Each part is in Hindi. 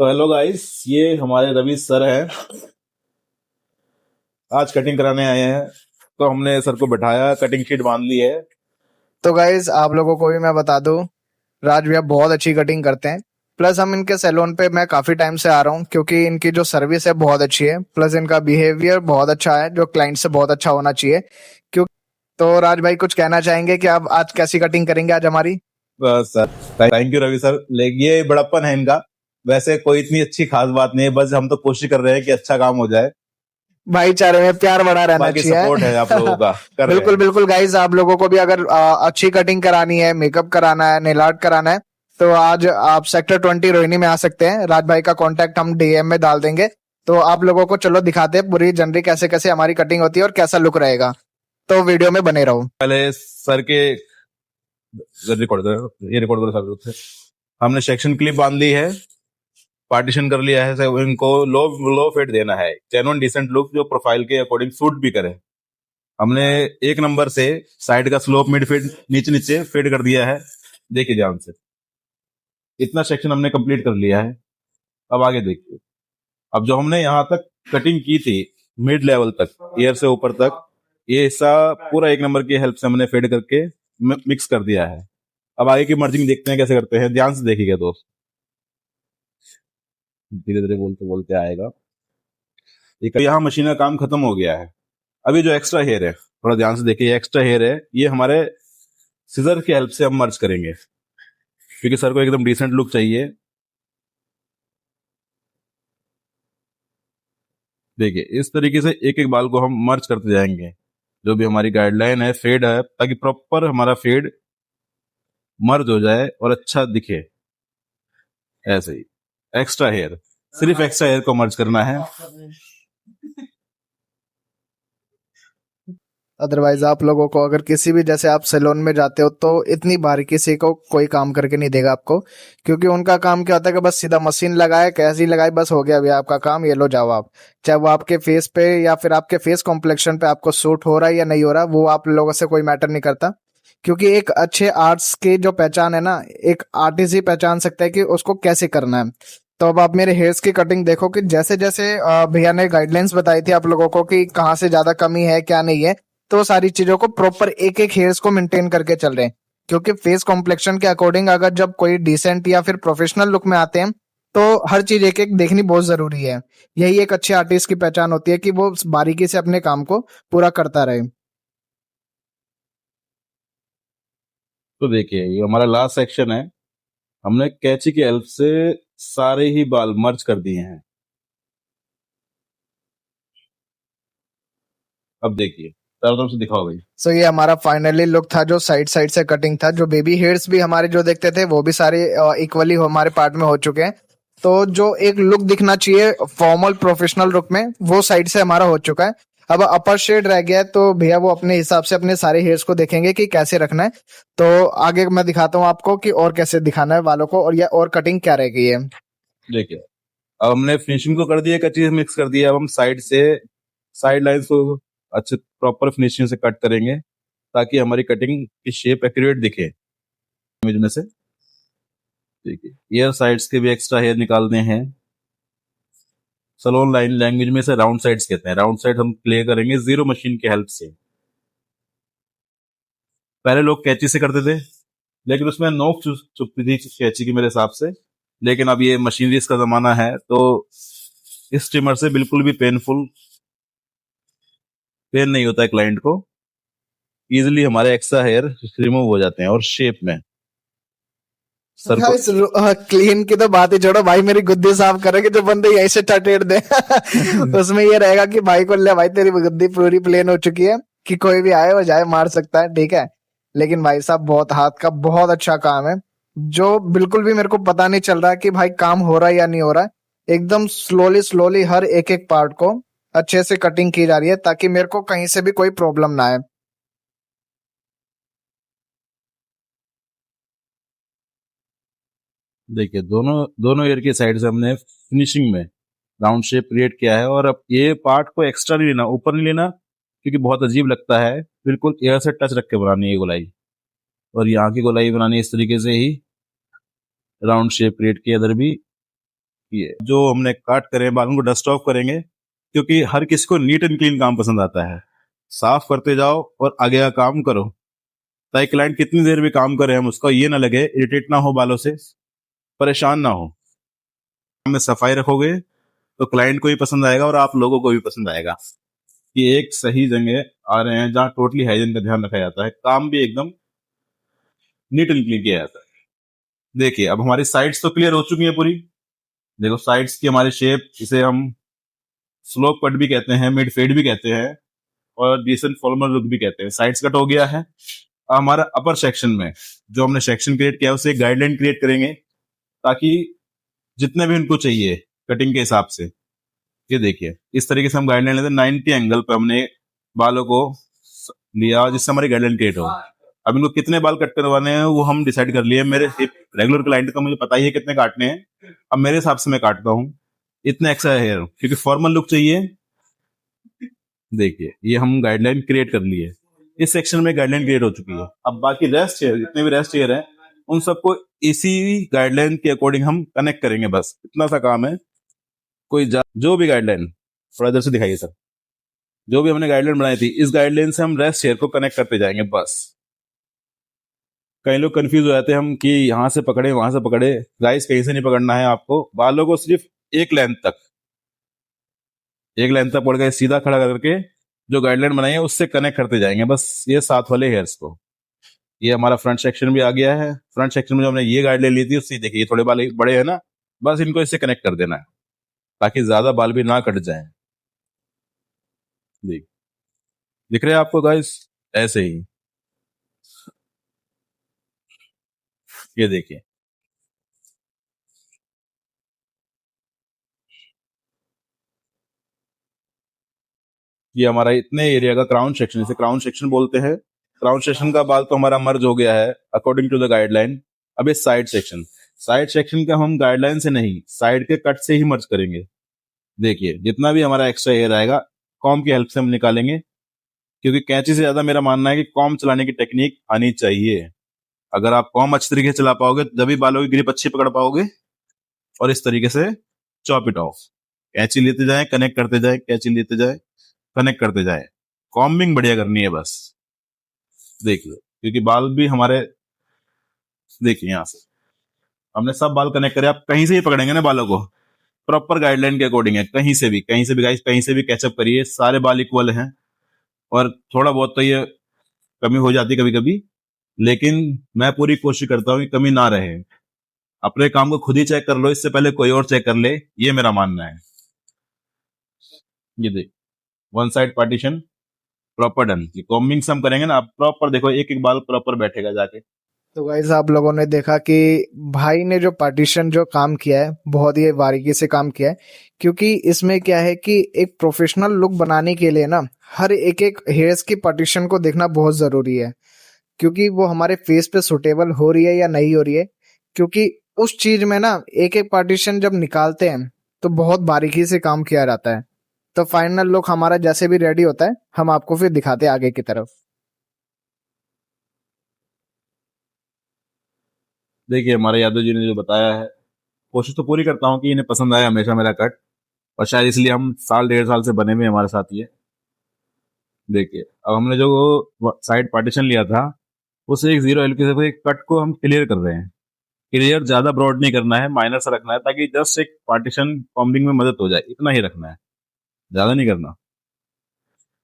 तो हेलो गाइस, ये हमारे रवि सर हैं। आज कटिंग कराने आए हैं, तो हमने सर को बैठाया, कटिंग शीट बांध ली है। तो गाइज आप लोगों को भी मैं बता दूं, राज भैया बहुत अच्छी कटिंग करते हैं। प्लस हम इनके सैलून पे मैं काफी टाइम से आ रहा हूँ क्योंकि इनकी जो सर्विस है बहुत अच्छी है। प्लस इनका बिहेवियर बहुत अच्छा है जो क्लाइंट से बहुत अच्छा होना चाहिए। क्यों? तो राज भाई कुछ कहना चाहेंगे कि आप आज कैसी कटिंग करेंगे आज हमारी? बस sir, thank you Ravi sir. लेकिन ये बड़प्पन है इनका। वैसे कोई इतनी अच्छी खास बात नहीं है, बस हम तो कोशिश कर रहे हैं कि अच्छा काम हो जाए। भाईचारे में प्यार बना रहना बाकी सपोर्ट है आप लोगों चाहिए। का, कर रहे बिल्कुल हैं। बिल्कुल गाइज, आप लोगों को भी अगर अच्छी कटिंग करानी है, मेकअप कराना है, नेल आर्ट कराना है, तो आज आप सेक्टर 20 रोहिणी में आ सकते हैं। राज भाई का कांटेक्ट हम डीएम में डाल देंगे। तो आप लोगों को चलो दिखाते हैं पूरी जनरी कैसे कैसे हमारी कटिंग होती है और कैसा लुक रहेगा। तो वीडियो में बने रहो। पहले सर के रिकॉर्ड करो, ये रिकॉर्ड करो सर। हमने सेक्शन क्लिप बांध ली है, पार्टीशन कर लिया है। सर इनको लो लो फेड देना है, जेन्युइन डिसेंट लुक जो प्रोफाइल के अकॉर्डिंग सूट भी करे। हमने 1 नंबर से साइड का स्लोप मिड फेड नीचे नीचे फेड कर दिया है। देखिए ध्यान से, इतना सेक्शन हमने कंप्लीट कर लिया है। अब आगे देखिए। अब जो हमने यहाँ तक कटिंग की थी, मिड लेवल तक, ईयर से ऊपर तक, ये हिस्सा पूरा 1 नंबर की हेल्प से हमने फेड करके मिक्स कर दिया है। अब आगे की मर्जिंग देखते हैं कैसे करते हैं। ध्यान से देखिएगा दोस्त, धीरे धीरे बोलते बोलते आएगा। ये यहाँ मशीन का काम खत्म हो गया है। अभी जो एक्स्ट्रा हेयर है, थोड़ा ध्यान से देखिए, एक्स्ट्रा हेयर है, ये हमारे सिजर की हेल्प से हम मर्ज करेंगे, क्योंकि सर को एकदम डिसेंट लुक चाहिए। देखिए इस तरीके से एक एक बाल को हम मर्ज करते जाएंगे। जो भी हमारी गाइडलाइन है, फेड है, ताकि प्रॉपर हमारा फेड मर्ज हो जाए और अच्छा दिखे। ऐसे ही एक्स्ट्रा हेयर, सिर्फ एक्स्ट्रा हेयर को मर्ज करना है। अदरवाइज आप लोगों को अगर किसी भी जैसे आप सैलून में जाते हो तो इतनी बारीकी से को कोई काम करके नहीं देगा आपको। क्योंकि उनका काम क्या होता है कि बस सीधा मशीन लगाए, कैसी लगाई, बस हो गया भैया आपका काम, ये लो जाओ आप। चाहे वो आपके फेस पे या फिर आपके फेस कॉम्प्लेक्शन पे आपको सूट हो रहा है या नहीं हो रहा, वो आप लोगों से कोई मैटर नहीं करता। क्योंकि एक अच्छे आर्ट्स की जो पहचान है ना, एक आर्टिस्ट ही पहचान सकता है कि उसको कैसे करना है। तो अब आप मेरे हेयर्स की कटिंग देखो कि जैसे जैसे भैया ने गाइडलाइंस बताई थी आप लोगों को कि कहाँ से ज्यादा कमी है क्या नहीं है, तो सारी चीजों को प्रॉपर एक एक हेयर्स को मेंटेन करके चल रहे हैं। क्योंकि फेस कॉम्प्लेक्शन के अकॉर्डिंग अगर जब कोई डिसेंट या फिर प्रोफेशनल लुक में आते हैं, तो हर चीज एक एक देखनी बहुत जरूरी है। यही एक अच्छे आर्टिस्ट की पहचान होती है कि वो बारीकी से अपने काम को पूरा करता रहे। तो देखिए ये हमारा लास्ट सेक्शन है। हमने कैंची की हेल्प से सारे ही बाल मर्ज कर दिए हैं। अब देखिए, चारों तरफ से दिखाओ भाई। सो ये हमारा फाइनली लुक था जो साइड साइड से कटिंग था। जो बेबी हेयर्स भी हमारे जो देखते थे वो भी सारे इक्वली हमारे पार्ट में हो चुके हैं। तो जो एक लुक दिखना चाहिए फॉर्मल प्रोफेशनल लुक में, वो साइड से हमारा हो चुका है। अब अपर शेड रह गया है, तो भैया वो अपने हिसाब से अपने सारे हेयर्स को देखेंगे कि कैसे रखना है। तो आगे मैं दिखाता हूँ आपको कि और कैसे दिखाना है वालों को, और या और कटिंग क्या रह गई है। देखिए अब हमने फिनिशिंग को कर दिया, कच्ची से मिक्स कर दिया। अब हम साइड से साइड लाइंस को अच्छे प्रॉपर फिनिशिंग से कट करेंगे, ताकि हमारी कटिंग की शेप एक्यूरेट दिखे इमेज में से। देखिए ईयर साइड्स के भी एक्स्ट्रा हेयर निकालने हैं। सलोन लाइन लैंग्वेज में से राउंड साइड्स कहते हैं। राउंड साइड हम क्लियर करेंगे जीरो मशीन की हेल्प से। पहले लोग कैंची से करते थे, लेकिन उसमें नोक चुभती थी कैंची की मेरे हिसाब से। लेकिन अब ये मशीनरीज का जमाना है, तो इस ट्रिमर से बिल्कुल भी पेन नहीं होता है क्लाइंट को। इजिली हमारे एक्स्ट्रा हेयर रिमूव हो जाते हैं और शेप में। सर को क्लीन की तो बात ही छोड़ो भाई, मेरी गुद्दी साफ करेंगे जो बंदे यहीं से टटेड़ दे। उसमें ये रहेगा कि भाई को ले भाई तेरी गुद्दी पूरी प्लेन हो चुकी है, कि कोई भी आए वो जाए मार सकता है, ठीक है। लेकिन भाई साहब बहुत हाथ का बहुत अच्छा काम है, जो बिल्कुल भी मेरे को पता नहीं चल रहा है कि भाई काम हो रहा है या नहीं हो रहा है। एकदम स्लोली स्लोली हर एक एक पार्ट को अच्छे से कटिंग की जा रही है, ताकि मेरे को कहीं से भी कोई प्रॉब्लम ना आए। देखिए दोनों दोनों ईयर की साइड से हमने फिनिशिंग में राउंड शेप क्रिएट किया है। और अब ये पार्ट को एक्स्ट्रा नहीं लेना, ऊपर नहीं लेना, क्योंकि बहुत अजीब लगता है। बिल्कुल एयर से टच रख के बनानी है गोलाई, और यहाँ की गोलाई बनानी है इस तरीके से ही। राउंड शेप क्रिएट किया इधर भी, ये जो हमने काट करे बालों को डस्ट ऑफ करेंगे, क्योंकि हर किसी को नीट एंड क्लीन काम पसंद आता है। साफ करते जाओ और आगे का काम करो, ताकि क्लाइंट कितनी देर भी काम करे हम उसको ये ना लगे, इरिटेट ना हो, बालों से परेशान ना हो। में सफाई रखोगे तो क्लाइंट को भी पसंद आएगा और आप लोगों को भी पसंद आएगा कि एक सही जगह आ रहे हैं जहाँ टोटली हाइजीन का ध्यान रखा जाता है, काम भी एकदम नीट एंड क्लीन किया जाता है। देखिए अब हमारी साइड्स तो क्लियर हो चुकी है पूरी। देखो साइड्स की हमारी शेप, इसे हम स्लोप कट भी कहते हैं, मिड फेड भी कहते हैं और डिसेंट फॉर्मल लुक भी कहते हैं। साइड्स कट हो गया है। अब हमारा अपर सेक्शन में जो हमने सेक्शन क्रिएट किया है उसे गाइडलाइन क्रिएट करेंगे, ताकि जितने भी उनको चाहिए कटिंग के हिसाब से, ये देखिए इस तरीके से हम गाइडलाइन लेते हैं। 90 एंगल पे हमने बालों को लिया जिससे हमारी गाइडलाइन क्रिएट हो। अब इनको कितने बाल कट करवाने हैं वो हम डिसाइड कर लिए। मेरे रेगुलर क्लाइंट का मुझे पता ही है कितने काटने हैं। अब मेरे हिसाब से मैं काटता हूँ इतने एक्स्ट्रा हेयर, क्योंकि फॉर्मल लुक चाहिए। देखिए ये हम गाइडलाइन क्रिएट कर लिए, इस सेक्शन में गाइडलाइन क्रिएट हो चुकी है। अब बाकी रेस्ट हेयर, जितने भी रेस्ट हेयर हैं उन सबको इसी गाइडलाइन के अकॉर्डिंग हम कनेक्ट करेंगे, बस इतना सा काम है। कोई जो भी गाइडलाइन, थोड़ा इधर से दिखाइए सर, जो भी हमने गाइडलाइन बनाई थी इस गाइडलाइन से हम रेस्ट हेयर को कनेक्ट करते जाएंगे बस। कई लोग कंफ्यूज हो जाते हैं हम कि यहां से पकड़े वहां से पकड़े। गाइस कहीं से नहीं पकड़ना है आपको, बालों को सिर्फ एक लेंथ तक पकड़ के सीधा खड़ा करके जो गाइडलाइन बनाई है उससे कनेक्ट करते जाएंगे बस, ये साथ वाले हेयर्स को। ये हमारा फ्रंट सेक्शन भी आ गया है। फ्रंट सेक्शन में जो हमने ये गाइडलाइन ली थी उससे देखिए ये थोड़े बाल बड़े हैं ना, बस इनको इससे कनेक्ट कर देना है ताकि ज्यादा बाल भी ना कट जाए। दिख रहे हैं आपको गाइस? ऐसे ही ये देखिए, ये हमारा इतने एरिया का क्राउन सेक्शन, इसे क्राउन सेक्शन बोलते हैं। क्राउन सेक्शन का बाल तो हमारा मर्ज हो गया है अकॉर्डिंग टू द गाइडलाइन। अब ये साइड सेक्शन का हम गाइडलाइन से नहीं, साइड के कट से ही मर्ज करेंगे। देखिए जितना भी हमारा एक्स्ट्रा एयर आएगा कॉम की हेल्प से हम निकालेंगे, क्योंकि कैंची से ज्यादा मेरा मानना है कि कॉम चलाने की टेक्निक आनी चाहिए। अगर आप कॉम अच्छी तरीके से चला पाओगे तभी बालों की ग्रिप अच्छी पकड़ पाओगे। और इस तरीके से चॉप इट ऑफ, कैंची लेते जाए कनेक्ट करते जाए, कैंची लेते जाए कनेक्ट करते जाए। कॉम्बिंग बढ़िया करनी है बस। देखिए क्योंकि बाल भी हमारे, देखिए यहां से हमने सब बाल कनेक्ट करे। आप कहीं से ही पकड़ेंगे ना बालों को, प्रॉपर गाइडलाइन के अकॉर्डिंग है। कहीं से भी गाइस कहीं से भी कैचअप करिए, सारे बाल इक्वल हैं। और थोड़ा बहुत तो ये कमी हो जाती है कभी कभी, लेकिन मैं पूरी कोशिश करता हूँ कि कमी ना रहे। अपने काम को खुद ही चेक कर लो, इससे पहले कोई और चेक कर ले, ये मेरा मानना है। ये देख, one side partition proper done. ये कॉम्बिंग से हम करेंगे ना, आप प्रॉपर देखो एक एक बाल प्रॉपर बैठेगा जाके। तो गाइस आप लोगों ने देखा कि भाई ने जो पार्टीशन जो काम किया है बहुत ही बारीकी से काम किया है, क्योंकि इसमें क्या है कि एक प्रोफेशनल लुक बनाने के लिए ना हर एक एक हेयर्स की पार्टीशन को देखना बहुत जरूरी है, क्योंकि वो हमारे फेस पे सुटेबल हो रही है या नहीं हो रही है। क्योंकि उस चीज में ना एक एक पार्टीशन जब निकालते हैं तो बहुत बारीकी से काम किया जाता है। तो फाइनल लुक हमारा जैसे भी रेडी होता है हम आपको फिर दिखाते हैं आगे की तरफ। देखिए हमारे यादव जी ने जो बताया है, कोशिश तो पूरी करता हूँ कि इन्हें पसंद आए हमेशा मेरा कट, और शायद इसलिए हम साल डेढ़ साल से बने हुए हमारे साथ ये। देखिए अब हमने जो साइड पार्टीशन लिया था उसे एक जीरो एल के कट को हम क्लियर कर रहे हैं। क्लियर ज्यादा ब्रॉड नहीं करना है, माइनर सा रखना है, ताकि जस्ट एक पार्टीशन कॉम्बिंग में मदद हो जाए, इतना ही रखना है, ज्यादा नहीं करना।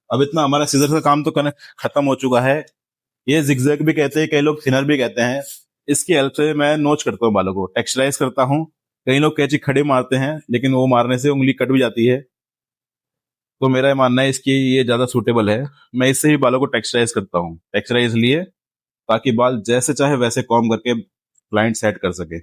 अब इतना हमारा सीजर का काम तो खत्म हो चुका है। ये जिगजैग भी कहते हैं, कई लोग थिनर भी कहते हैं। इसकी हेल्प से मैं नोच करता हूँ, बालों को टेक्सचराइज करता हूँ। कई लोग कैंची खड़े मारते हैं लेकिन वो मारने से उंगली कट भी जाती है, तो मेरा मानना है इसकी ये ज्यादा सूटेबल है। मैं इससे ही बालों को टेक्सचराइज करता हूँ। टेक्सचराइज लिए ताकि बाल जैसे चाहे वैसे कॉम करके क्लाइंट सेट कर सके,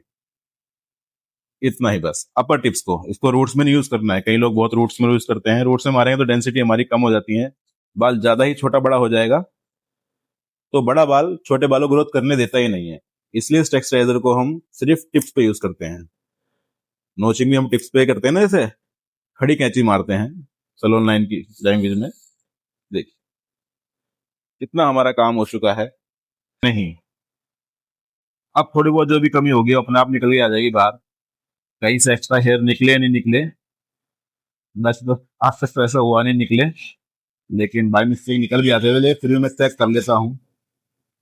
इतना ही बस। अपर टिप्स को, इसको रूट्स में नहीं यूज करना है। कई लोग बहुत रूट्स में यूज करते हैं, रूट्स में मारेंगे तो डेंसिटी हमारी कम हो जाती है, बाल ज्यादा ही छोटा बड़ा हो जाएगा, तो बड़ा बाल छोटे बालों ग्रोथ करने देता ही नहीं है। इसलिए इस टेक्सचराइजर को हम सिर्फ टिप्स पे यूज करते हैं। नोचिंग भी हम टिप्स पे करते हैं ना, जैसे खड़ी कैंची मारते हैं सलोन लाइन की लैंग्वेज में। देखिए कितना हमारा काम हो चुका है। नहीं, अब थोड़ी बहुत जो भी कमी होगी अपने आप निकल के आ जाएगी बाहर। कहीं से एक्स्ट्रा हेयर निकले नहीं निकले, वैसे तो आज तक तो ऐसा हुआ नहीं निकले, लेकिन बाई मिस्टेक निकल भी आते हुए फिर भी मैं चेक कर लेता हूँ,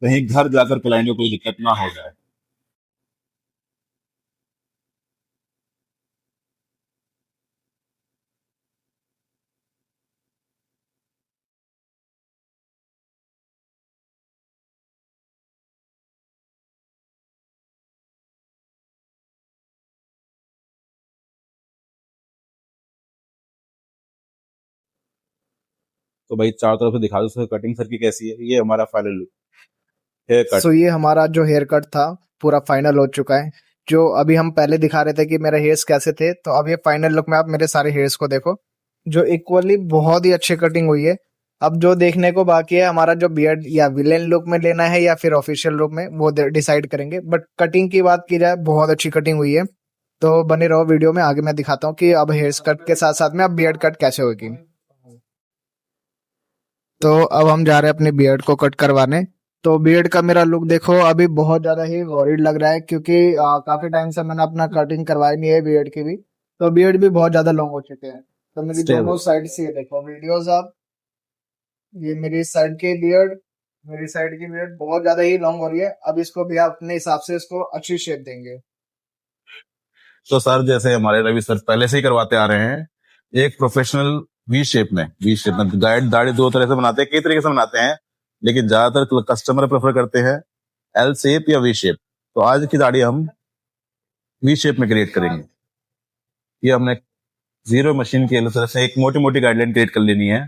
कहीं घर जाकर क्लाइंट को कोई दिक्कत ना हो जाए। तो भाई चारों तरफ से दिखा दो सर, कटिंग सर की कैसी है। ये हमारा फाइनल लुक हेयर कट। सो ये हमारा जो हेयर कट था पूरा फाइनल हो चुका है। जो अभी हम पहले दिखा रहे थे कि मेरे हेयर्स कैसे थे, तो अब ये फाइनल लुक में आप मेरे सारे हेयर्स को देखो, जो इक्वली बहुत ही अच्छी कटिंग हुई है। अब जो देखने को बाकी है हमारा जो बियर्ड या विलेन लुक में लेना है या फिर ऑफिशियल लुक में, वो डिसाइड करेंगे। बट कटिंग की बात की जाए, बहुत अच्छी कटिंग हुई है। तो बने रहो वीडियो में, आगे मैं दिखाता हूँ कि अब हेयर्स कट के साथ साथ में अब बियर्ड कट कैसे होगी। तो अब हम जा रहे हैं अपने बियर्ड को कट करवाने। तो बियर्ड का मेरा लुक देखो, अभी बहुत ज्यादा ही वॉरिड लग रहा है, क्योंकि काफी टाइम से मैंने अपना कटिंग करवाई नहीं है बियर्ड की भी। तो बियर्ड भी बहुत ज्यादा लॉन्ग हो चुके हैं। तो मेरी दोनों साइड से ये देखो वीडियोस आप, ये मेरी साइड की बियर्ड, मेरी साइड की बियर्ड बहुत ज्यादा ही लॉन्ग हो रही है। अब इसको भी आप अपने हिसाब से इसको अच्छी शेप देंगे। तो सर जैसे हमारे रवि सर पहले से ही करवाते आ रहे हैं, एक प्रोफेशनल वी शेप में गाइड दाढ़ी दो तरह से बनाते हैं, कई तरीके से बनाते हैं, लेकिन ज्यादातर कस्टमर प्रेफर करते हैं एल शेप या वी शेप। तो आज की दाढ़ी हम वी शेप में क्रिएट करेंगे। ये हमने जीरो मशीन की तरफ से एक मोटी मोटी गाइडलाइन क्रिएट कर लेनी है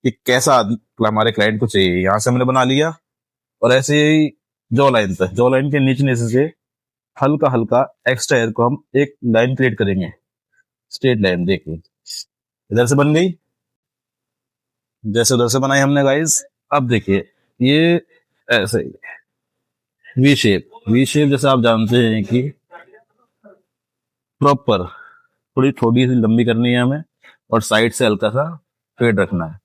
कि कैसा हमारे क्लाइंट को चाहिए। यहाँ से हमने बना लिया, और ऐसे ही जॉ लाइन तक, जॉ लाइन के नीचे नीचे से हल्का हल्का एक्स्ट्रा एयर को हम एक लाइन क्रिएट करेंगे, स्ट्रेट लाइन। देखिए इधर से बन गई, जैसे उधर से बनाई हमने गाइस। अब देखिए ये ऐसे वी शेप, वी शेप जैसे आप जानते हैं कि प्रॉपर थोड़ी थोड़ी सी लंबी करनी है हमें, और साइड से हल्का सा फेड रखना है।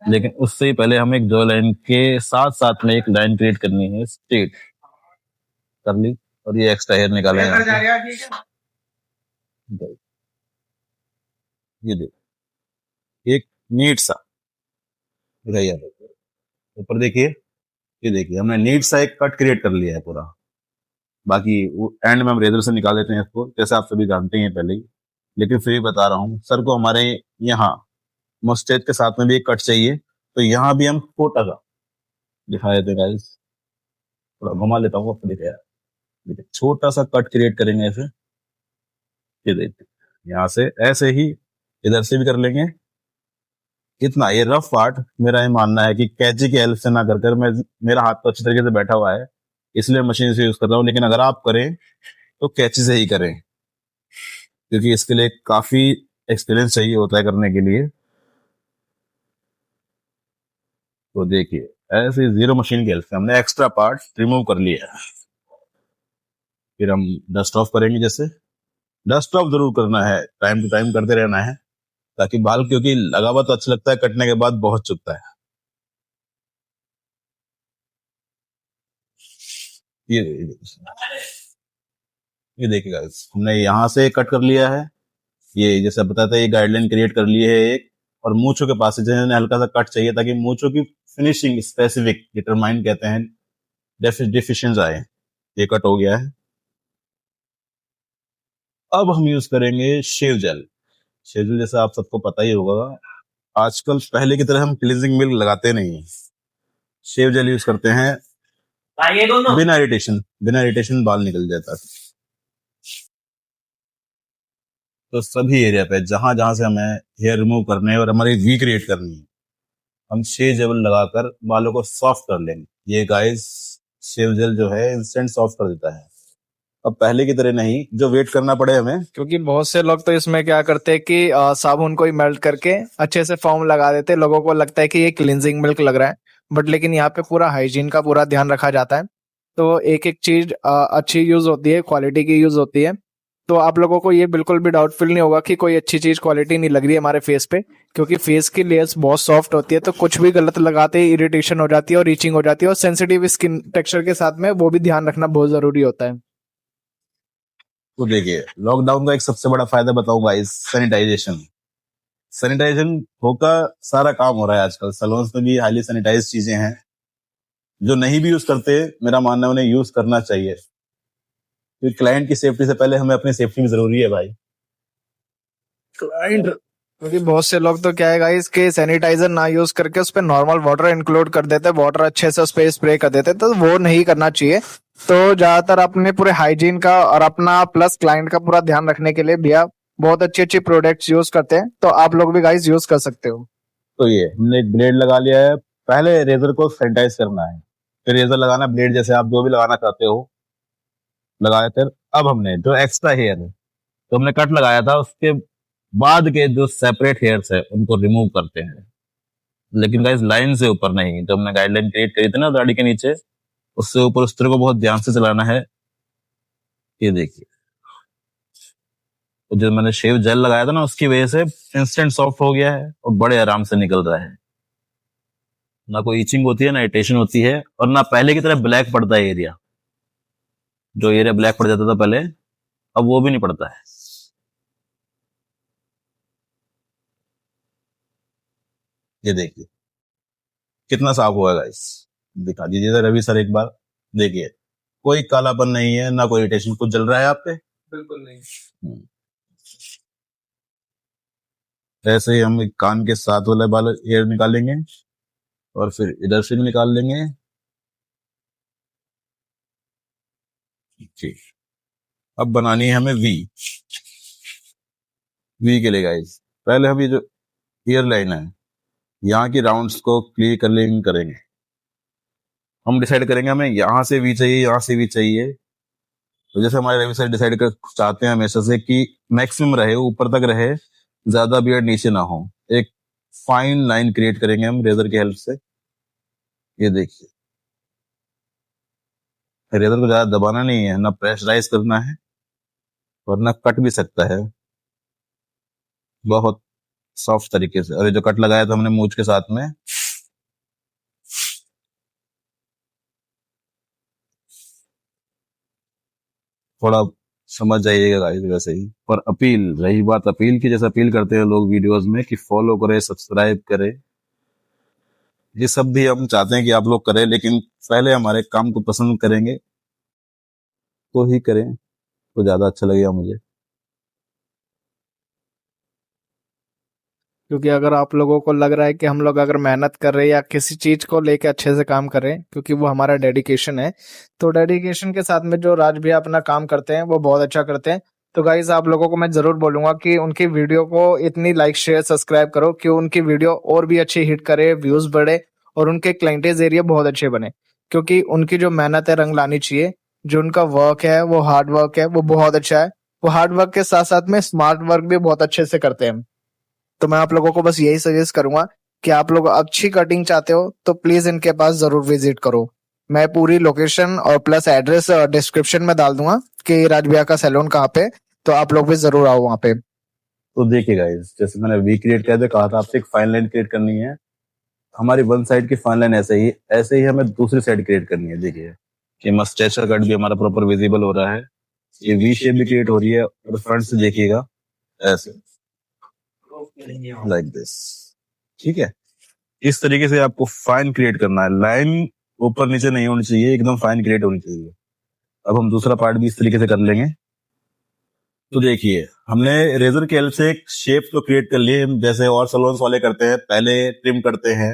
लेकिन उससे ही पहले हम एक दो लाइन के साथ साथ में एक लाइन क्रिएट करनी है, स्ट्रेट कर ली, और ये एक्स्ट्रा हेयर निकाले हैं। ये देखिए एक नीट सा ऊपर देखिए, ये देखिए हमने नीट सा एक कट क्रिएट कर लिया है पूरा। बाकी एंड में हम रेजर से निकाल लेते हैं इसको, जैसे आप सभी जानते हैं पहले ही, लेकिन फिर भी बता रहा हूँ। सर को हमारे यहाँ मुस्टेच के साथ में भी एक कट चाहिए, तो यहाँ भी हम छोटा सा दिखा देते हैं गाइस, थोड़ा घुमा लेता हूँ आपको, दिखाया देखिए छोटा सा कट क्रिएट करेंगे ऐसे। ये देखिए यहाँ से ऐसे ही इधर से भी कर लेंगे। इतना ये रफ पार्ट मेरा ये मानना है कि कैंची की हेल्प से ना कर कर, मैं मेरा हाथ तो अच्छी तरीके से बैठा हुआ है इसलिए मशीन से यूज कर रहा हूँ, लेकिन अगर आप करें तो कैंची से ही करें, क्योंकि इसके लिए काफी एक्सपीरियंस चाहिए होता है करने के लिए। तो देखिए ऐसे जीरो मशीन की हेल्प से हमने एक्स्ट्रा पार्ट रिमूव कर लिया है। फिर हम डस्ट ऑफ करेंगे, जैसे डस्ट ऑफ जरूर करना है, टाइम टू टाइम करते रहना है, ताकि बाल, क्योंकि लगा हुआ तो अच्छा लगता है, कटने के बाद बहुत चुभता है। ये ये देखिए गाइस, हमने यहाँ से कट कर लिया है। ये जैसे बताया था, ये गाइडलाइन क्रिएट कर ली है एक, और मूंछों के पास से जिन्हें हल्का सा कट चाहिए ताकि मूंछों की फिनिशिंग स्पेसिफिक डिटरमाइन कहते हैं डिफिशियंस आए, ये कट हो गया है। अब हम यूज करेंगे शेव जेल। शेव जेल जैसे आप सबको पता ही होगा, आजकल पहले की तरह हम क्लींजिंग मिल्क लगाते नहीं, शेव जेल यूज करते हैं। बिना इरिटेशन बाल निकल जाता है। तो सभी एरिया पे जहां जहां से हमें हेयर रिमूव करने है और हमारी वी क्रिएट करनी है, हम शेव जेल लगाकर बालों को सॉफ्ट कर लेंगे। ये गाइस शेव जेल जो है इंस्टेंट सॉफ्ट कर देता है, अब पहले की तरह नहीं जो वेट करना पड़े हमें। क्योंकि बहुत से लोग तो इसमें क्या करते हैं कि साबुन को ही मेल्ट करके अच्छे से फोम लगा देते हैं, लोगों को लगता है कि ये क्लींजिंग मिल्क लग रहा है, बट लेकिन यहाँ पे पूरा हाइजीन का पूरा ध्यान रखा जाता है। तो एक एक चीज अच्छी यूज होती है, क्वालिटी की यूज होती है। तो आप लोगों को ये बिल्कुल भी डाउट फील नहीं होगा कि कोई अच्छी चीज क्वालिटी नहीं लग रही है हमारे फेस पे, क्योंकि फेस की लेयर्स बहुत सॉफ्ट होती है, तो कुछ भी गलत लगाते ही इरिटेशन हो जाती है और रीचिंग हो जाती है, और सेंसिटिव स्किन टेक्सचर के साथ में वो भी ध्यान रखना बहुत जरूरी होता है। तो देखिए, लॉकडाउन का एक सबसे बड़ा फायदा बताऊं गाइस, सैनिटाइजेशन। सैनिटाइजेशन होकर सारा काम हो रहा है आजकल। सैलून्स में भी हाईली सैनिटाइज चीजें हैं। जो नहीं भी यूज करते, मेरा मानना है उन्हें यूज करना चाहिए, क्योंकि क्लाइंट की सेफ्टी से पहले हमें अपनी सेफ्टी भी जरूरी है भाई। क्लाइंट, क्योंकि बहुत से लोग तो क्या है गाइस कि सैनिटाइजर ना यूज करके उस पे नॉर्मल वाटर इंक्लूड कर देते हैं, वाटर अच्छे से उस पे स्प्रे कर देते हैं, तो वो नहीं करना चाहिए। तो ज्यादातर अपने पूरे हाइजीन का और अपना प्लस क्लाइंट का पूरा ध्यान रखने के लिए भैया बहुत अच्छी अच्छी प्रोडक्ट्स यूज करते हैं, तो आप लोग भी गाइस यूज कर सकते हो। तो ये हमने एक ब्लेड लगा लिया है। पहले रेजर को सैनिटाइज करना है, फिर रेजर लगाना, ब्लेड जैसे आप जो भी लगाना चाहते हो लगाया। फिर अब हमने जो एक्स्ट्रा हेयर है, तो हमने कट लगाया था, उसके बाद के जो सेपरेट हेयर्स है उनको रिमूव करते हैं। लेकिन गाइस लाइन से ऊपर नहीं। जो हमने गाइडलाइन क्रिएट करी थी ना दाढ़ी के नीचे, उससे ऊपर उस तरह को बहुत ध्यान से चलाना है। ये देखिए, तो जो मैंने शेव जेल लगाया था ना, उसकी वजह से इंस्टेंट सॉफ्ट हो गया है और बड़े आराम से निकल रहा है। ना कोई इचिंग होती है, ना इरिटेशन होती है, और ना पहले की तरह ब्लैक पड़ता है एरिया। जो एरिया ब्लैक पड़ जाता था पहले, अब वो भी नहीं पड़ता है। ये देखिए कितना साफ हुआ गाइस। दिखा दीजिए जरा रवि सर एक बार। देखिए, कोई कालापन नहीं है, ना कोई इरिटेशन। कुछ जल रहा है आप पे? बिल्कुल नहीं। ऐसे ही हम एक कान के साथ वाले बाल एयर निकालेंगे और फिर इधर से भी निकाल लेंगे। ठीक, अब बनानी है हमें वी। वी के लिए गाइस पहले हम ये जो ईयर लाइन है, यहाँ की राउंड्स को क्लियर करेंगे। हम डिसाइड करेंगे हमें यहाँ से वी चाहिए, यहाँ से वी चाहिए। तो जैसे हमारे रवि सर डिसाइड कर चाहते हैं हमेशा से कि मैक्सिमम रहे, ऊपर तक रहे, ज्यादा बियर्ड नीचे ना हो। एक फाइन लाइन क्रिएट करेंगे हम रेजर की हेल्प से। ये देखिए, रेजर को ज्यादा दबाना नहीं है, ना प्रेशराइज करना है, वरना कट भी सकता है बहुत सॉफ्ट तरीके से। और ये जो कट लगाया था हमने मूंछ के साथ में, थोड़ा समझ जाइएगा गाइस वैसे ही। पर अपील रही बात अपील की, जैसे अपील करते हैं लोग वीडियोस में कि फॉलो करें, सब्सक्राइब करें, ये सब भी हम चाहते हैं कि आप लोग करें, लेकिन पहले हमारे काम को पसंद करेंगे तो ही करें, तो ज्यादा अच्छा लगेगा मुझे। क्योंकि अगर आप लोगों को लग रहा है कि हम लोग अगर मेहनत कर रहे हैं या किसी चीज को लेके अच्छे से काम कर रहे हैं, क्योंकि वो हमारा डेडिकेशन है, तो डेडिकेशन के साथ में जो राज भैया अपना काम करते हैं वो बहुत अच्छा करते हैं। तो गाइस आप लोगों को मैं जरूर बोलूंगा कि उनकी वीडियो को इतनी लाइक शेयर सब्सक्राइब करो कि उनकी वीडियो और भी अच्छी हिट करे, व्यूज बढ़े और उनके क्लाइंटेज एरिया बहुत अच्छे बने। क्योंकि उनकी जो मेहनत है रंग लानी चाहिए। जो उनका वर्क है वो हार्ड वर्क है, वो बहुत अच्छा है। वो हार्ड वर्क के साथ साथ में स्मार्ट वर्क भी बहुत अच्छे से करते हैं। तो मैं आप लोगों को बस यही सजेस्ट करूंगा कि आप लोग अच्छी कटिंग चाहते हो तो प्लीज इनके पास जरूर विजिट करो। मैं पूरी लोकेशन और प्लस एड्रेस डिस्क्रिप्शन में डाल दूंगा कि राज भैया का सैलून कहाँ पे, तो आप लोग भी जरूर आओ वहाँ पे। तो देखिए गाइस, जैसे मैंने वी क्रिएट किया था, कहा था आपसे एक फाइन लाइन क्रिएट करनी है। हमारी वन साइड की फाइन लाइन ऐसे ही हमें दूसरी साइड क्रिएट करनी है। देखिए कि मस्टैच का कट भी हमारा प्रॉपर विजिबल हो रहा है, ये वी शेप भी क्रिएट हो रही है, और फ्रंट से देखिएगा ऐसे, लाइक दिस। ठीक है, इस तरीके से आपको फाइन क्रिएट करना है। लाइन ऊपर नीचे नहीं होनी चाहिए, एकदम फाइन क्रिएट होनी चाहिए। अब हम दूसरा पार्ट भी इस तरीके से कर लेंगे। तो देखिए, हमने रेजर की हेल्प से एक शेप तो क्रिएट कर लिए, जैसे और सलोन्स वाले करते हैं, पहले ट्रिम करते हैं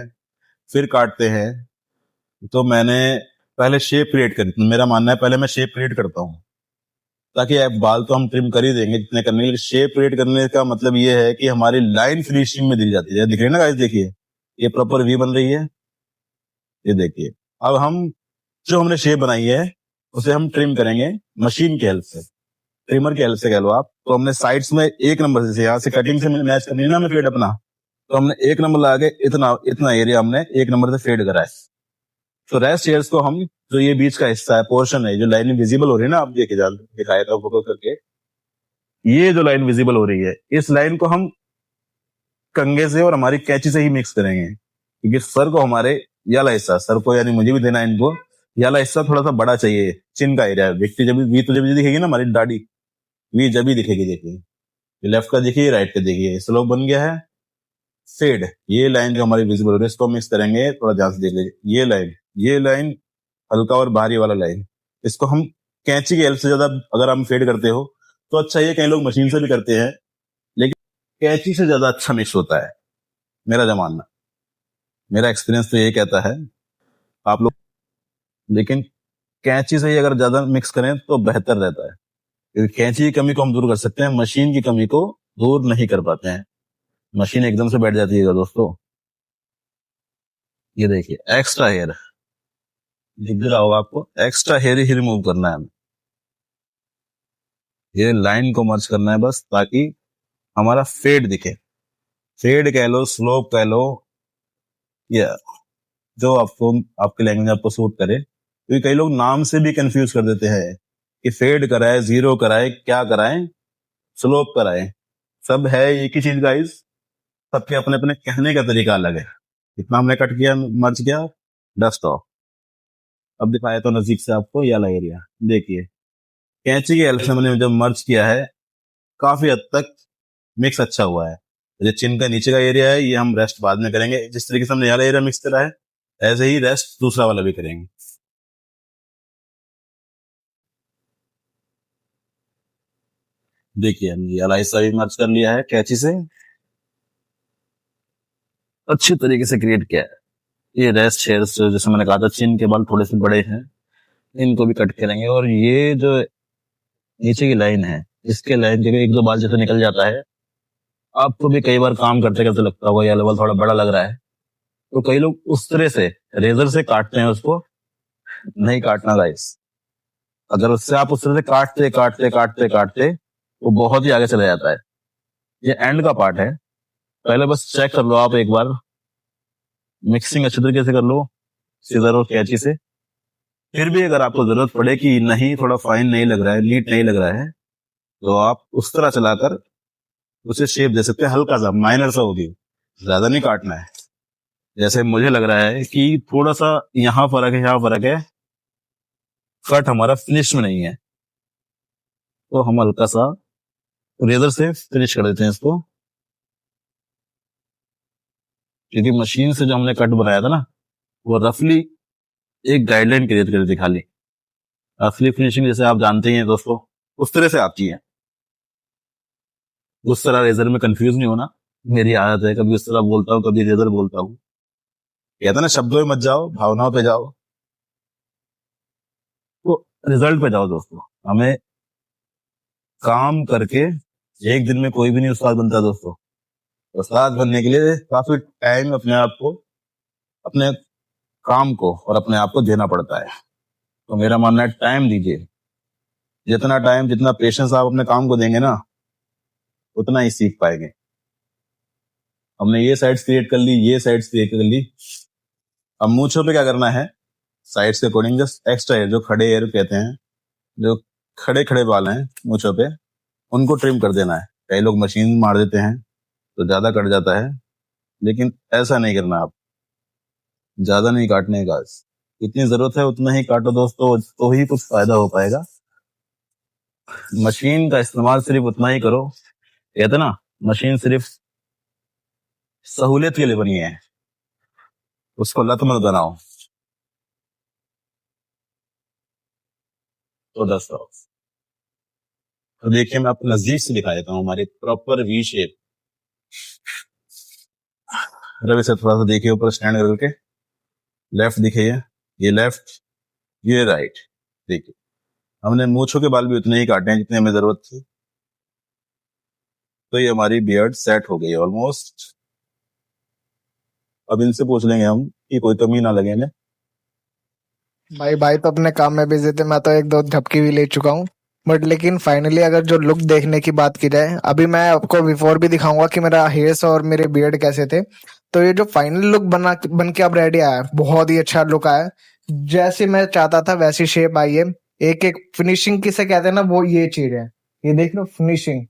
फिर काटते हैं। तो मैंने पहले शेप क्रिएट करी। मेरा मानना है पहले मैं शेप क्रिएट करता हूँ, ताकि अब बाल तो हम ट्रिम कर ही देंगे जितने करने के लिए। शेप क्रिएट करने का मतलब ये है कि हमारी लाइन फिनिशिंग में दी जाती है। दिख रही है ना गाइस, देखिए ये प्रॉपर वी बन रही है। ये देखिए, अब हम जो हमने शेप बनाई है उसे हम ट्रिम करेंगे मशीन की हेल्प से, ट्रिमर की हेल्प से कह लो आप। तो हमने साइड्स में एक नंबर से, यहाँ से कटिंग से मैच करनी है ना हमें फेड अपना, तो हमने एक नंबर लगा के इतना इतना एरिया हमने एक नंबर से फेड करा है। तो रेस्ट एयर्स को हम, जो ये बीच का हिस्सा है, पोर्शन है, जो लाइन विजिबल हो रही है ना, आप देखिए दिखाया था फोकस करके, ये जो लाइन विजिबल हो रही है, इस लाइन को हम कंघे से और हमारी कैंची से ही मिक्स करेंगे। क्योंकि सर को हमारे ये वाला हिस्सा, सर को यानी मुझे भी देना है इनको, ये वाला हिस्सा थोड़ा सा बड़ा चाहिए। चिन का एरिया, व्यक्ति जब भी तो जब दिखेगी ना हमारी दाढ़ी, वी जब ही दिखेगी, देखिए लेफ्ट का देखिए, राइट का देखिए, स्लोप बन गया है, फेड। ये लाइन जो हमारी विजिबल हो रही है इसको हम मिक्स करेंगे, थोड़ा ध्यान से देख लीजिए। ये लाइन हल्का और भारी वाला लाइन, इसको हम कैंची की हेल्प से ज्यादा अगर हम फेड करते हो तो अच्छा, ये कई लोग मशीन से भी करते हैं, लेकिन कैंची से ज्यादा अच्छा मिक्स होता है, मेरा जो मानना, मेरा एक्सपीरियंस तो ये कहता है। आप लोग लेकिन कैंची से ही अगर ज्यादा मिक्स करें तो बेहतर रहता है, क्योंकि कैंची की कमी को हम दूर कर सकते हैं, मशीन की कमी को दूर नहीं कर पाते हैं। मशीन एकदम से बैठ जाती है दोस्तों। ये देखिए एक्स्ट्रा हेयर दिख रहा होगा आपको, एक्स्ट्रा हेयर ही रिमूव करना है हमें, ये लाइन को मर्ज करना है बस, ताकि हमारा फेड दिखे। फेड कह लो, स्लोप कह लो, या जो आपको आपके लैंग्वेज आपको सूट करे, क्योंकि कई लोग नाम से भी कंफ्यूज कर देते हैं कि फेड कराए, जीरो कराए, क्या कराए, स्लोप कराए, सब है एक ही चीज गाइस, सबके अपने अपने कहने का तरीका अलग है। इतना हमने कट किया, मर्ज किया, डस्ट ऑफ। अब दिखाया तो नजदीक से आपको ये वाला एरिया देखिए, कैंची की हेल्प से मैंने जब मर्ज किया है काफी हद तक मिक्स अच्छा हुआ है। जो चिन का नीचे का एरिया है ये हम रेस्ट बाद में करेंगे, जिस तरीके से हमने यहाँ एरिया मिक्स करा है ऐसे ही रेस्ट दूसरा वाला भी करेंगे। देखिए हमने ये हिस्सा भी मर्ज कर लिया है कैंची से, अच्छी तरीके से क्रिएट किया है। ये रेस्ट शेयर्स जैसे मैंने कहा था, चिन के बाल थोड़े से बड़े हैं, इनको भी कट करेंगे। और ये जो नीचे की लाइन है, इसके लाइन के एक दो बाल जैसे निकल जाता है, आपको भी कई बार काम करते करते लगता होगा ये लेवल थोड़ा बड़ा लग रहा है, तो कई लोग उस तरह से रेजर से काटते हैं उसको। नहीं काटना गाइस, अगर उससे आप उस तरह से काटते काटते काटते काटते वो बहुत ही आगे चला जाता है। ये एंड का पार्ट है, पहले बस चेक कर लो आप एक बार, मिक्सिंग अच्छे तरीके से कर लो सीजर और कैंची से। फिर भी अगर आपको जरूरत पड़े कि नहीं थोड़ा फाइन नहीं लग रहा है, नीट नहीं लग रहा है, तो आप उस तरह चलाकर उसे शेप दे सकते हैं, हल्का सा माइनर सा होगी, ज्यादा नहीं काटना है। जैसे मुझे लग रहा है कि थोड़ा सा यहाँ फर्क है, यहाँ फर्क है, कट हमारा फिनिश में नहीं है, तो हम हल्का सा रेजर से फिनिश कर देते हैं इसको। क्योंकि मशीन से जो हमने कट बनाया था ना, वो रफली एक गाइडलाइन क्रिएट कर दी, खाली असली फिनिशिंग जैसे आप जानते ही हैं दोस्तों उस तरह से आती है। उस तरह रेजर में कंफ्यूज नहीं होना, मेरी आदत है, कभी उस तरह बोलता हूँ कभी रेजर बोलता हूँ। कहता ना शब्दों में मत जाओ, भावनाओं पे जाओ, तो रिजल्ट पे जाओ दोस्तों। हमें काम करके एक दिन में कोई भी नहीं उस्ताद बनता दोस्तों। उस्ताद बनने के लिए काफी टाइम अपने आप को, अपने काम को और अपने आप को देना पड़ता है। तो मेरा मानना है टाइम दीजिए, जितना टाइम जितना पेशेंस आप अपने काम को देंगे ना, उतना ही सीख पाएंगे। हमने ये साइड्स क्रिएट कर ली, ये साइड्स क्रिएट कर ली। अब मूंछों पे क्या करना है, साइड्स के अकॉर्डिंग जस्ट एक्स्ट्रा एयर, जो खड़े एयर कहते हैं, जो खड़े खड़े बाल हैं मूंछों पे, उनको ट्रिम कर देना है। कई लोग मशीन मार देते हैं तो ज्यादा कट जाता है, लेकिन ऐसा नहीं करना, आप ज्यादा नहीं काटने का, इतनी जरूरत है उतना ही काटो दोस्तों, तो ही कुछ फायदा हो पाएगा। मशीन का इस्तेमाल सिर्फ उतना ही करो, कहते ना मशीन सिर्फ सहूलियत के लिए बनी है, उसको लत मत बनाओ। तो दोस्तों तो देखिए मैं आपको नजदीक से दिखा देता हूँ हमारे प्रॉपर वी शेप। रवि से थोड़ा सा देखिए ऊपर स्टैंड करके, लेफ्ट दिखे ये लेफ्ट, ये राइट। देखिए हमने मूंछों के बाल भी उतने ही काटे हैं जितने हमें जरूरत थी, तो ये हमारी बियर्ड सेट हो गई है ऑलमोस्ट। अब इनसे पूछ लेंगे हम कि कोई कमी ना लगे इन्हें। भाई तो अपने काम में बिजी थे, मैं तो एक दो झपकी भी ले चुका हूँ। बट लेकिन फाइनली अगर जो लुक देखने की बात की जाए, अभी मैं आपको बिफोर भी दिखाऊंगा कि मेरा हेयर्स और मेरे बियर्ड कैसे थे। तो ये जो फाइनल लुक बन के अब रेडी आया है, बहुत ही अच्छा लुक आया है। जैसे मैं चाहता था वैसी शेप आई है। एक एक फिनिशिंग किसे कहते हैं ना, वो ये चीज है। ये देख लो फिनिशिंग,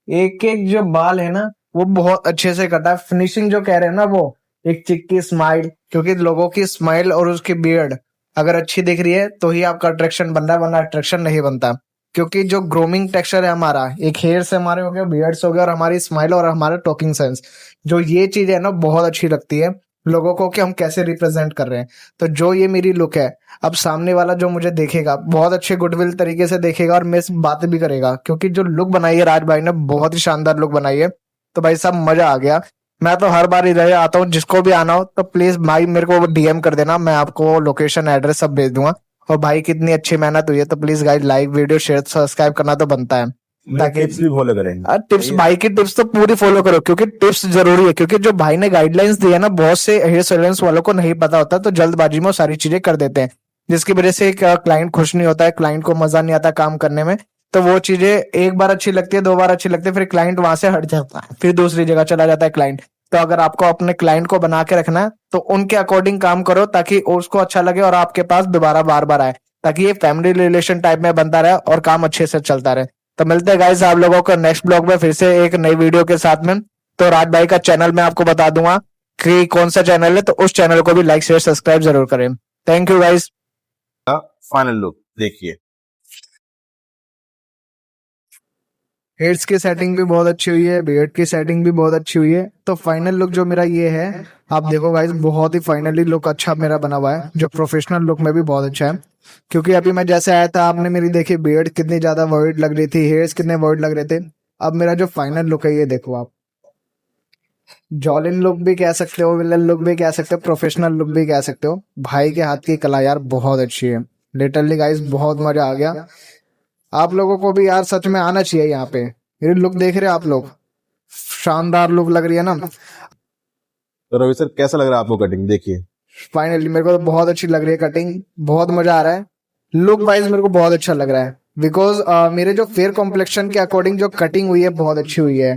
एक एक जो बाल है ना वो बहुत अच्छे से कटा है। फिनिशिंग जो कह रहे हैं ना, वो एक चिक की स्माइल, क्योंकि लोगों की स्माइल और उसकी बियर्ड अगर अच्छी दिख रही है तो ही आपका अट्रैक्शन बन रहा है, वरना अट्रैक्शन नहीं बनता। क्योंकि जो ग्रूमिंग टेक्सचर है हमारा, एक हेयर से हमारे हो गया, बियर्ड्स हो गया, और हमारी स्माइल और हमारा टॉकिंग सेंस, जो ये चीज है ना बहुत अच्छी लगती है लोगों को कि हम कैसे रिप्रेजेंट कर रहे हैं। तो जो ये मेरी लुक है, अब सामने वाला जो मुझे देखेगा बहुत अच्छे गुडविल तरीके से देखेगा और मेरे से बातें भी करेगा, क्योंकि जो लुक बनाई है राज भाई ने बहुत ही शानदार लुक बनाई है। तो भाई साहब मजा आ गया। मैं तो हर बार इधर आता हूँ, जिसको भी आना हो तो प्लीज भाई मेरे को डीएम कर देना, मैं आपको लोकेशन एड्रेस सब भेज दूंगा। और भाई कितनी अच्छी मेहनत हुई है, तो please guys like video share subscribe करना तो बनता है, ताकि टिप्स भी फॉलो करेंगे। टिप्स, भाई की टिप्स तो पूरी फॉलो करो, क्योंकि टिप्स जरूरी है। क्योंकि जो भाई ने गाइडलाइंस दी है ना, बहुत से हेयर सैलून्स वालों को नहीं पता होता, तो जल्दबाजी में वो सारी चीजें कर देते हैं, जिसकी वजह से क्लाइंट खुश नहीं होता है, क्लाइंट को मजा नहीं आता काम करने में। तो वो चीजें एक बार अच्छी लगती है, 2 बार अच्छी लगती है, फिर क्लाइंट वहां से हट जाता है, फिर दूसरी जगह चला जाता है क्लाइंट। तो अगर आपको अपने क्लाइंट को बना के रखना है तो उनके अकॉर्डिंग काम करो, ताकि उसको अच्छा लगे और आपके पास दोबारा बार बार आए, ताकि ये फैमिली रिलेशन टाइप में बनता रहे और काम अच्छे से चलता रहे। तो मिलते हैं गाइस आप लोगों को नेक्स्ट ब्लॉग में फिर से एक नई वीडियो के साथ में। तो राज भाई का चैनल मैं आपको बता दूंगा कि कौन सा चैनल है, तो उस चैनल को भी लाइक शेयर सब्सक्राइब जरूर करें। Thank you guys. Final look देखिए, हेड्स की सेटिंग भी बहुत अच्छी हुई है, बियर्ड की सेटिंग भी बहुत अच्छी हुई है। तो फाइनल लुक जो मेरा ये है, आप देखो गाइस, बहुत ही फाइनली लुक अच्छा मेरा बना हुआ है, जो प्रोफेशनल लुक में भी बहुत अच्छा है। क्योंकि अभी मैं जैसे आया था, आपने मेरी देखी बियर्ड कितनी ज्यादा वर्ड लग रही थी, हेयर्स कितने वर्ड लग रहे थे। अब मेरा जो फाइनल लुक है ये देखो आप, जॉलिन लुक भी कह सकते हो, विलन लुक भी कह सकते हो, प्रोफेशनल लुक भी कह सकते हो। भाई के हाथ की कला यार बहुत अच्छी है, लिटरली गाइस बहुत मजा आ गया। आप लोगों को भी यार सच में आना चाहिए यहाँ पे। मेरी लुक देख रहे हैं आप लोग, शानदार लुक लग रही है ना। तो रवि सर कैसा लग रहा है आपको कटिंग? देखिए फाइनली मेरे को तो बहुत अच्छी लग रही है कटिंग, बहुत मजा आ रहा है। लुक वाइज मेरे को बहुत अच्छा लग रहा है, बिकॉज मेरे जो फेयर कॉम्प्लेक्शन के अकॉर्डिंग जो कटिंग हुई है बहुत अच्छी हुई है।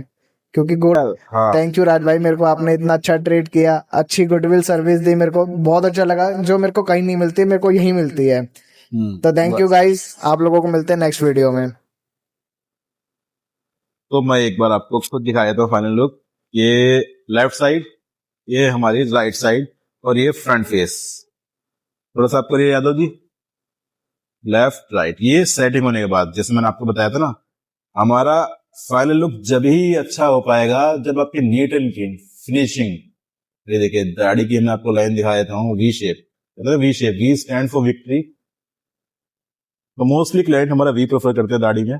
क्योंकि गुड, हाँ, थैंक यू राज भाई, मेरे को आपने इतना अच्छा ट्रीट किया, अच्छी गुडविल सर्विस दी, मेरे को बहुत अच्छा लगा। जो मेरे को कहीं नहीं मिलती, मेरे को यही मिलती है। तो थैंक यू गाइस, आप लोगों को मिलते हैं नेक्स्ट वीडियो में। तो मैं एक बार आपको खुद दिखा देता हूँ फाइनल लुक। ये लेफ्ट साइड, ये हमारी राइट साइड, और ये फ्रंट फेस। थोड़ा सा आपको ये यादव जी, लेफ्ट राइट, ये सेटिंग होने के बाद, जैसे मैंने आपको बताया था ना, हमारा फाइनल लुक जब ही अच्छा हो पाएगा जब आपकी नीट एंड क्लीन फिनिशिंग। ये देखिए दाढ़ी की मैं आपको लाइन दिखा देता हूँ, वी शेप, मतलब V shape, V stand for victory. तो मोस्टली क्लाइंट हमारा वी प्रेफर करते हैं दाढ़ी में,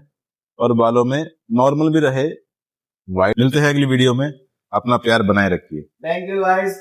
और बालों में नॉर्मल भी रहे वाइट। मिलते हैं अगली वीडियो में, अपना प्यार बनाए रखिए। Thank you guys.